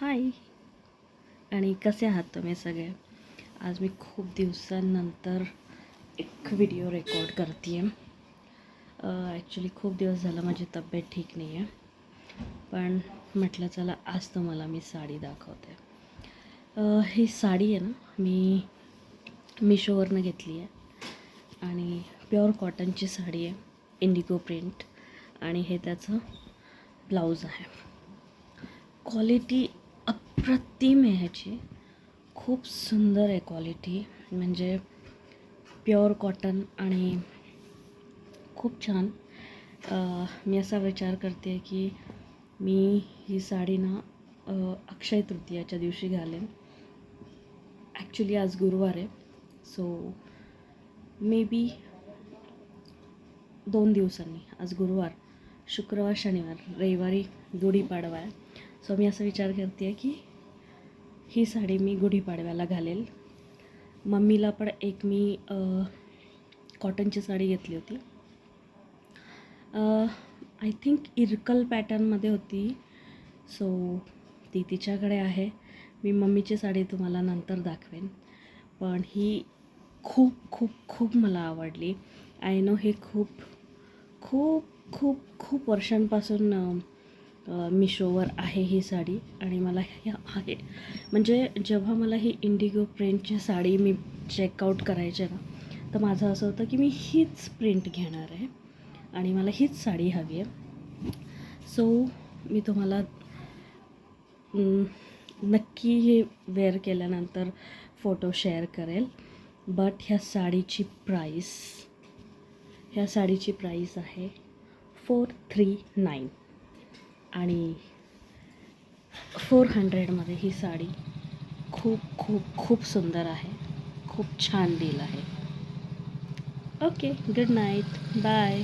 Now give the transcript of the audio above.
हाय आणि कसे आहात तुम्ही सगळे. आज मी खूप दिवसांनंतर एक व्हिडिओ रेकॉर्ड करते आहे. ॲक्च्युली खूप दिवस झालं माझी तब्येत ठीक नाही आहे, पण म्हटलं चला आज तुम्हाला मी साडी दाखवते. ही साडी आहे ना, मी मिशोवरनं घेतली आहे आणि प्युअर कॉटनची साडी आहे, इंडिगो प्रिंट, आणि हे त्याचं ब्लाऊज आहे. क्वालिटी अप्रतिम आहे ह्याची, खूप सुंदर आहे क्वालिटी, म्हणजे प्युअर कॉटन आणि खूप छान. मी असा विचार करते की मी ही साडी ना अक्षय तृतीयाच्या दिवशी घालेन. ॲक्च्युली आज गुरुवार आहे, सो मे बी 2 दिवसांनी, आज गुरुवार, शुक्रवार, शनिवार, रविवारी गुढीपाडवा आहे. सो मी असं विचार करते आहे की ही साडी मी गुढीपाडव्याला घालेल. मम्मीला पण एक मी कॉटनची साडी घेतली होती, आय थिंक इरकल पॅटर्नमध्ये होती, सो ती तिच्याकडे आहे. मी मम्मीची साडी तुम्हाला नंतर दाखवेन, पण ही खूप खूप खूप मला आवडली. आय नो हे खूप खूप खूप खूप वर्षांपासून मिशोवर आहे ही साडी, आणि मला हे आहे, म्हणजे जेव्हा मला ही इंडिगो प्रिंटची साडी मी चेकआउट करायचे ना, तर माझं असं होतं की मी हीच प्रिंट घेणार आहे आणि मला हीच साडी हवी आहे. सो मी तुम्हाला नक्की हे वेअर केल्यानंतर फोटो शेअर करेल. बट ह्या साडीची प्राईस आहे 439 आणि 400मध्ये ही साडी खूप खूप खूप सुंदर आहे, खूप छान डील आहे. Okay, good night, bye.